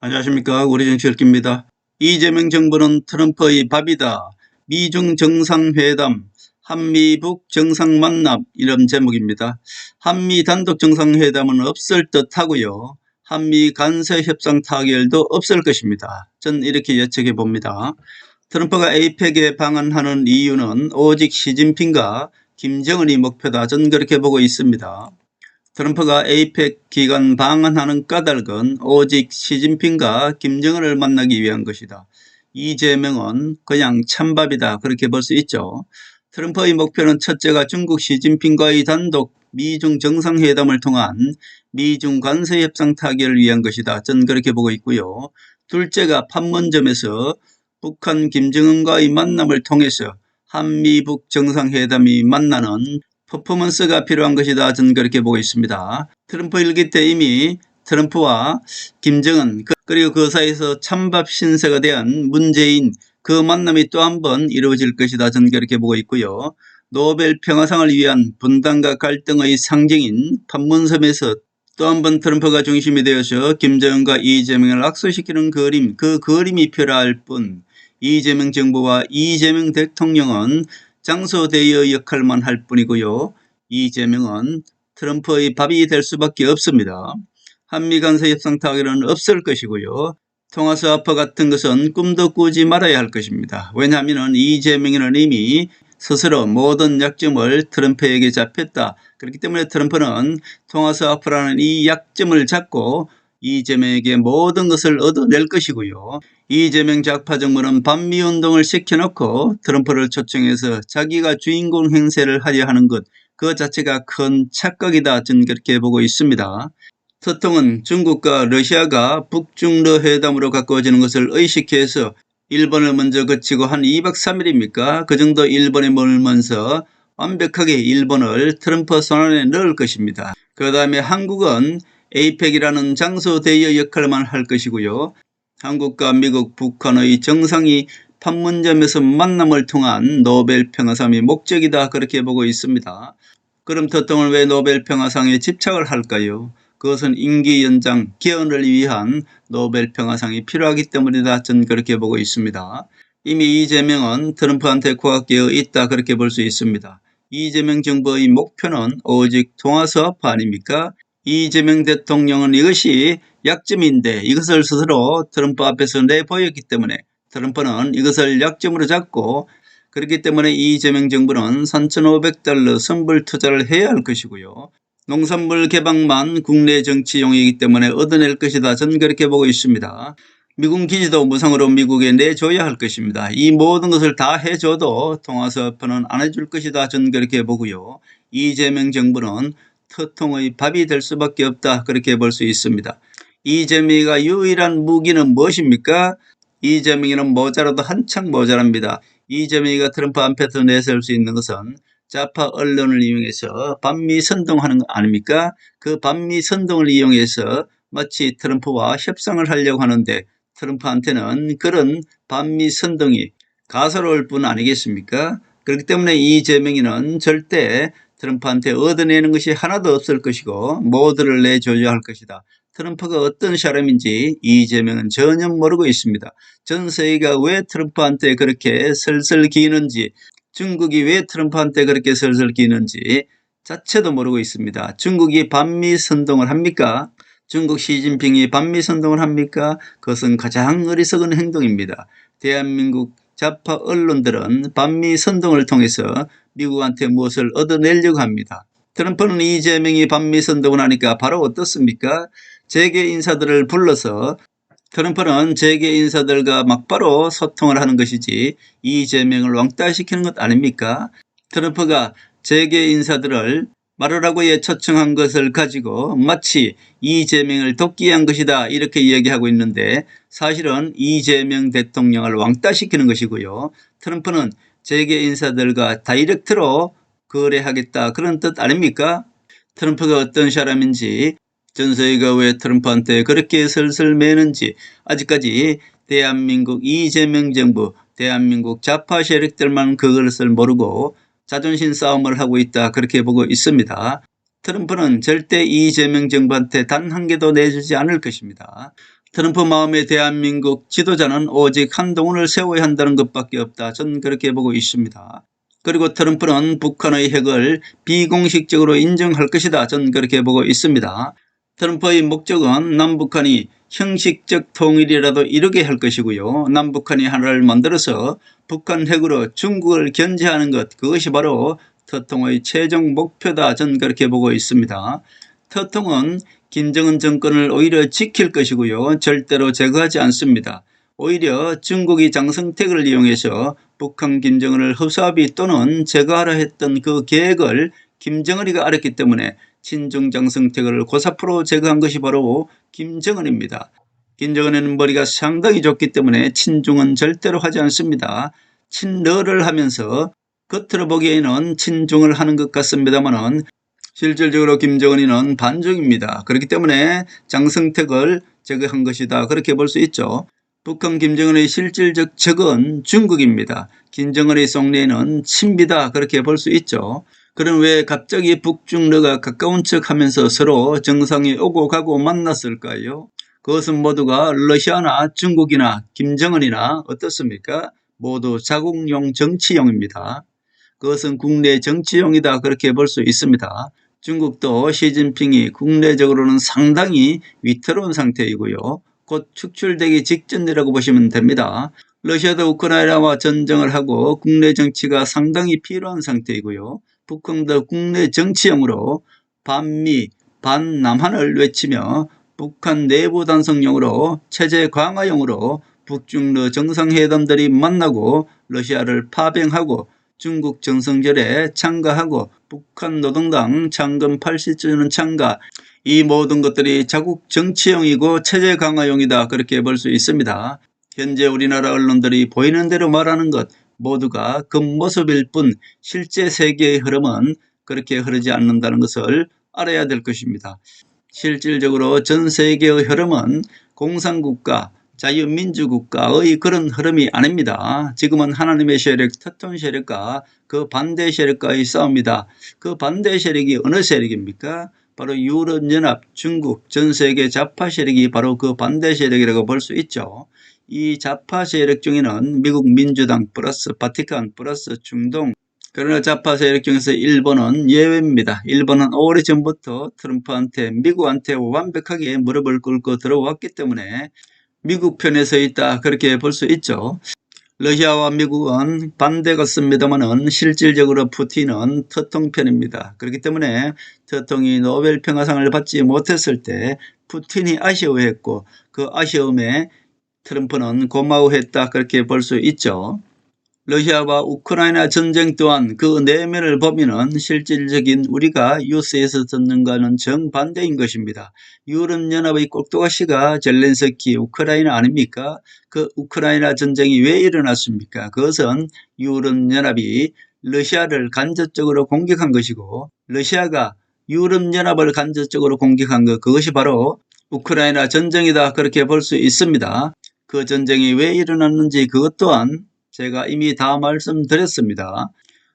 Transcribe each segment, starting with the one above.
안녕하십니까. 우리 정치열기입니다. 이재명 정부는 트럼프의 밥이다. 미중 정상회담, 한미북 정상만남 이런 제목입니다. 한미 단독 정상회담은 없을 듯하고요. 한미 간세협상 타결도 없을 것입니다. 전 이렇게 예측해 봅니다. 트럼프가 에이펙에 방한하는 이유는 오직 시진핑과 김정은이 목표다. 전 그렇게 보고 있습니다. 트럼프가 에이펙 기간 방한하는 까닭은 오직 시진핑과 김정은을 만나기 위한 것이다. 이재명은 그냥 찬밥이다. 그렇게 볼 수 있죠. 트럼프의 목표는 첫째가 중국 시진핑과의 단독 미중 정상회담을 통한 미중 관세협상 타결을 위한 것이다. 전 그렇게 보고 있고요. 둘째가 판문점에서 북한 김정은과의 만남을 통해서 한미북 정상회담이 만나는 퍼포먼스가 필요한 것이다. 저는 그렇게 보고 있습니다. 트럼프 일기 때 이미 트럼프와 김정은 그리고 그 사이에서 찬밥 신세가 된 문재인 그 만남이 또 한 번 이루어질 것이다. 저는 그렇게 보고 있고요. 노벨 평화상을 위한 분단과 갈등의 상징인 판문점에서 또 한 번 트럼프가 중심이 되어서 김정은과 이재명을 악수시키는 그림, 그 그림이 필요할 뿐 이재명 정부와 이재명 대통령은 장소 대여 역할만 할 뿐이고요. 이재명은 트럼프의 밥이 될 수밖에 없습니다. 한미 간세협상 타결은 없을 것이고요. 통화스와프 같은 것은 꿈도 꾸지 말아야 할 것입니다. 왜냐하면 이재명은 이미 스스로 모든 약점을 트럼프에게 잡혔다. 그렇기 때문에 트럼프는 통화스와프라는 이 약점을 잡고 이재명에게 모든 것을 얻어낼 것이고요. 이재명 좌파 정부는 반미운동을 시켜놓고 트럼프를 초청해서 자기가 주인공 행세를 하려 하는 것, 그 자체가 큰 착각이다. 저는 그렇게 보고 있습니다. 소통은 중국과 러시아가 북중러 회담으로 가까워지는 것을 의식해서 일본을 먼저 거치고 한 2박 3일입니까? 그 정도 일본에 머물면서 완벽하게 일본을 트럼프 손안에 넣을 것입니다. 그 다음에 한국은 에이펙이라는 장소 대여 역할만 할 것이고요. 한국과 미국, 북한의 정상이 판문점에서 만남을 통한 노벨 평화상이 목적이다. 그렇게 보고 있습니다. 그럼 대통령은 왜 노벨 평화상에 집착을 할까요? 그것은 임기 연장, 개헌을 위한 노벨 평화상이 필요하기 때문이다. 저는 그렇게 보고 있습니다. 이미 이재명은 트럼프한테 코가 끼어 있다. 그렇게 볼 수 있습니다. 이재명 정부의 목표는 오직 통화스와프 아닙니까? 이재명 대통령은 이것이 약점인데 이것을 스스로 트럼프 앞에서 내보였기 때문에 트럼프는 이것을 약점으로 잡고 그렇기 때문에 이재명 정부는 3,500달러 선불 투자를 해야 할 것이고요. 농산물 개방만 국내 정치용이기 때문에 얻어낼 것이다. 저는 그렇게 보고 있습니다. 미군 기지도 무상으로 미국에 내줘야 할 것입니다. 이 모든 것을 다 해줘도 통화스와프는 안 해줄 것이다. 저는 그렇게 보고요. 이재명 정부는 터통의 밥이 될 수밖에 없다. 그렇게 볼 수 있습니다. 이재명이가 유일한 무기는 무엇입니까? 이재명이는 모자라도 한창 모자랍니다. 이재명이가 트럼프 앞에서 내세울 수 있는 것은 좌파 언론을 이용해서 반미 선동하는 거 아닙니까? 그 반미 선동을 이용해서 마치 트럼프와 협상을 하려고 하는데 트럼프한테는 그런 반미 선동이 가소로울 뿐 아니겠습니까? 그렇기 때문에 이재명이는 절대 트럼프한테 얻어내는 것이 하나도 없을 것이고 모두를 내줘야 할 것이다. 트럼프가 어떤 사람인지 이재명은 전혀 모르고 있습니다. 전 세계가 왜 트럼프한테 그렇게 슬슬 기는지, 중국이 왜 트럼프한테 그렇게 슬슬 기는지 자체도 모르고 있습니다. 중국이 반미 선동을 합니까? 중국 시진핑이 반미 선동을 합니까? 그것은 가장 어리석은 행동입니다. 대한민국 좌파 언론들은 반미 선동을 통해서 미국한테 무엇을 얻어내려고 합니다. 트럼프는 이재명이 반미 선동을 하니까 바로 어떻습니까? 재계 인사들을 불러서 트럼프는 재계 인사들과 막바로 소통을 하는 것이지 이재명을 왕따시키는 것 아닙니까? 트럼프가 재계 인사들을 말하라고에 초청한 것을 가지고 마치 이재명을 돕기 위한 것이다 이렇게 이야기하고 있는데 사실은 이재명 대통령을 왕따시키는 것이고요. 트럼프는 재계 인사들과 다이렉트로 거래하겠다 그런 뜻 아닙니까? 트럼프가 어떤 사람인지 전 세계가 왜 트럼프한테 그렇게 슬슬 매는지 아직까지 대한민국 이재명 정부, 대한민국 좌파 세력들만 그것을 모르고 자존심 싸움을 하고 있다 그렇게 보고 있습니다. 트럼프는 절대 이재명 정부한테 단 한 개도 내주지 않을 것입니다. 트럼프 마음의 대한민국 지도자는 오직 한동훈을 세워야 한다는 것밖에 없다. 저는 그렇게 보고 있습니다. 그리고 트럼프는 북한의 핵을 비공식적으로 인정할 것이다. 저는 그렇게 보고 있습니다. 트럼프의 목적은 남북한이 형식적 통일이라도 이루게 할 것이고요. 남북한이 하나를 만들어서 북한 핵으로 중국을 견제하는 것, 그것이 바로 터통의 최종 목표다. 저는 그렇게 보고 있습니다. 터통은 김정은 정권을 오히려 지킬 것이고요. 절대로 제거하지 않습니다. 오히려 중국이 장성택을 이용해서 북한 김정은을 허수아비 또는 제거하려 했던 그 계획을 김정은이가 알았기 때문에 친중 장성택을 고사프로 제거한 것이 바로 김정은입니다. 김정은은 머리가 상당히 좋기 때문에 친중은 절대로 하지 않습니다. 친러를 하면서 겉으로 보기에는 친중을 하는 것 같습니다만은 실질적으로 김정은이는 반중입니다. 그렇기 때문에 장성택을 제거한 것이다. 그렇게 볼 수 있죠. 북한 김정은의 실질적 적은 중국입니다. 김정은의 속내에는 친미다. 그렇게 볼 수 있죠. 그럼 왜 갑자기 북중러가 가까운 척하면서 서로 정상에 오고 가고 만났을까요? 그것은 모두가 러시아나 중국이나 김정은이나 어떻습니까? 모두 자국용 정치용입니다. 그것은 국내 정치용이다. 그렇게 볼 수 있습니다. 중국도 시진핑이 국내적으로는 상당히 위태로운 상태이고요. 곧 축출되기 직전이라고 보시면 됩니다. 러시아도 우크라이나와 전쟁을 하고 국내 정치가 상당히 필요한 상태이고요. 북한도 국내 정치용으로 반미, 반남한을 외치며 북한 내부 단성용으로 체제 강화용으로 북중러 정상회담들이 만나고 러시아를 파병하고 중국 정성절에 참가하고 북한 노동당 창건 80주년 참가, 이 모든 것들이 자국 정치용이고 체제 강화용이다. 그렇게 볼 수 있습니다. 현재 우리나라 언론들이 보이는 대로 말하는 것 모두가 겉모습일 뿐 실제 세계의 흐름은 그렇게 흐르지 않는다는 것을 알아야 될 것입니다. 실질적으로 전 세계의 흐름은 공산국가, 자유민주국가의 그런 흐름이 아닙니다. 지금은 하나님의 세력, 터톤 세력과 그 반대 세력과의 싸움이다. 그 반대 세력이 어느 세력입니까? 바로 유럽연합, 중국, 전세계 좌파 세력이 바로 그 반대 세력이라고 볼 수 있죠. 이 좌파 세력 중에는 미국 민주당 플러스 바티칸 플러스 중동, 그러나 좌파 세력 중에서 일본은 예외입니다. 일본은 오래전부터 트럼프한테, 미국한테 완벽하게 무릎을 꿇고 들어왔기 때문에 미국 편에 서 있다. 그렇게 볼 수 있죠. 러시아와 미국은 반대 같습니다만은 실질적으로 푸틴은 터통 편입니다. 그렇기 때문에 터통이 노벨 평화상을 받지 못했을 때 푸틴이 아쉬워했고 그 아쉬움에 트럼프는 고마워했다. 그렇게 볼 수 있죠. 러시아와 우크라이나 전쟁 또한 그 내면을 보면은 실질적인 우리가 뉴스에서 듣는 것과는 정반대인 것입니다. 유럽연합의 꼭두가시가 젤렌스키 우크라이나 아닙니까? 그 우크라이나 전쟁이 왜 일어났습니까? 그것은 유럽연합이 러시아를 간접적으로 공격한 것이고 러시아가 유럽연합을 간접적으로 공격한 것, 그것이 바로 우크라이나 전쟁이다. 그렇게 볼 수 있습니다. 그 전쟁이 왜 일어났는지 그것 또한 제가 이미 다 말씀드렸습니다.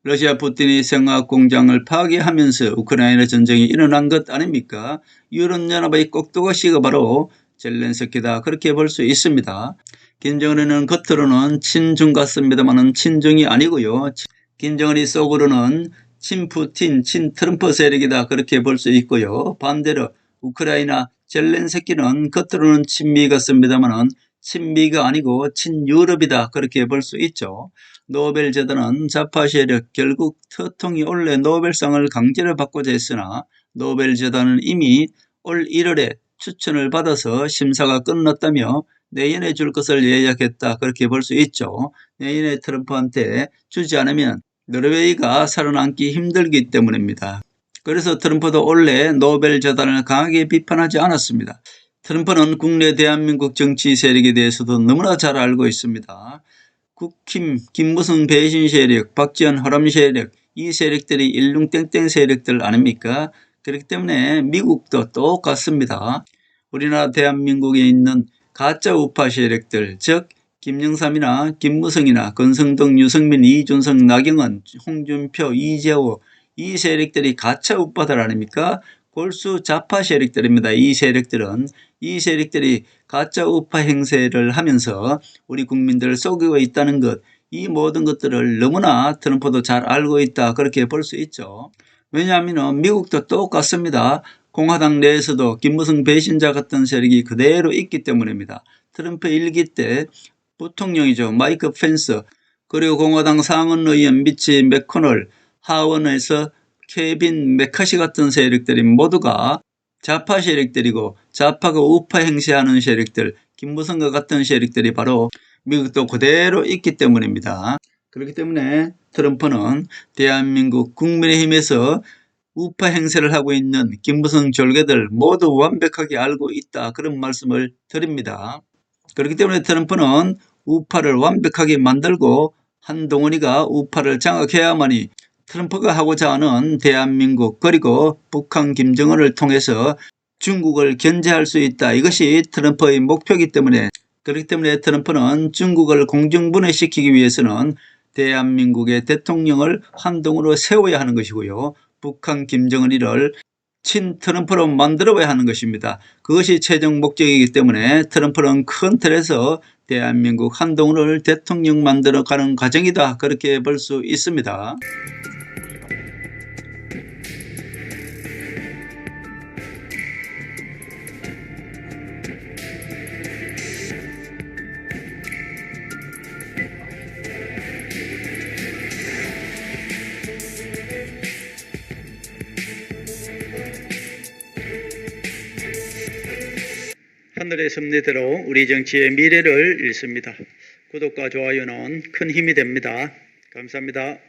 러시아 푸틴이 생화학 공장을 파괴하면서 우크라이나 전쟁이 일어난 것 아닙니까? 유럽연합의 꼭두가시가 바로 젤렌스키다. 그렇게 볼 수 있습니다. 김정은은 겉으로는 친중 같습니다만 친중이 아니고요. 김정은이 속으로는 친푸틴, 친트럼프 세력이다. 그렇게 볼 수 있고요. 반대로 우크라이나 젤렌스키는 겉으로는 친미 같습니다만 친미가 아니고 친유럽이다. 그렇게 볼 수 있죠. 노벨재단은 좌파 세력, 결국 터통이 원래 노벨상을 강제로 받고자 했으나 노벨재단은 이미 올 1월에 추천을 받아서 심사가 끝났다며 내년에 줄 것을 예약했다. 그렇게 볼 수 있죠. 내년에 트럼프한테 주지 않으면 노르웨이가 살아남기 힘들기 때문입니다. 그래서 트럼프도 원래 노벨재단을 강하게 비판하지 않았습니다. 트럼프는 국내 대한민국 정치 세력에 대해서도 너무나 잘 알고 있습니다. 국힘, 김무성 배신 세력, 박지원 호람 세력, 이 세력들이 일룽땡땡 세력들 아닙니까? 그렇기 때문에 미국도 똑같습니다. 우리나라 대한민국에 있는 가짜 우파 세력들, 즉 김영삼이나 김무성이나 권성동, 유승민, 이준석, 나경원, 홍준표, 이재호, 이 세력들이 가짜 우파들 아닙니까? 골수 좌파 세력들입니다. 이 세력들이 가짜 우파 행세를 하면서 우리 국민들을 속이고 있다는 것, 이 모든 것들을 너무나 트럼프도 잘 알고 있다, 그렇게 볼 수 있죠. 왜냐하면 미국도 똑같습니다. 공화당 내에서도 김무성 배신자 같은 세력이 그대로 있기 때문입니다. 트럼프 1기 때 부통령이죠. 마이크 펜스, 그리고 공화당 상원의원 미치 맥코널, 하원에서 케빈 메카시 같은 세력들이 모두가 좌파 세력들이고, 좌파가 우파 행세하는 세력들, 김무성과 같은 세력들이 바로 미국도 그대로 있기 때문입니다. 그렇기 때문에 트럼프는 대한민국 국민의힘에서 우파 행세를 하고 있는 김무성 졸개들 모두 완벽하게 알고 있다, 그런 말씀을 드립니다. 그렇기 때문에 트럼프는 우파를 완벽하게 만들고 한동훈이가 우파를 장악해야만이 트럼프가 하고자 하는 대한민국 그리고 북한 김정은을 통해서 중국을 견제할 수 있다, 이것이 트럼프의 목표이기 때문에, 그렇기 때문에 트럼프는 중국을 공정분해시키기 위해서는 대한민국의 대통령을 한동훈으로 세워야 하는 것이고요, 북한 김정은이를 친트럼프로 만들어야 하는 것입니다. 그것이 최종 목적이기 때문에 트럼프는 큰 틀에서 대한민국 한동훈을 대통령 만들어가는 과정이다, 그렇게 볼 수 있습니다. 하늘의 섭리대로 우리 정치의 미래를 읽습니다. 구독과 좋아요는 큰 힘이 됩니다. 감사합니다.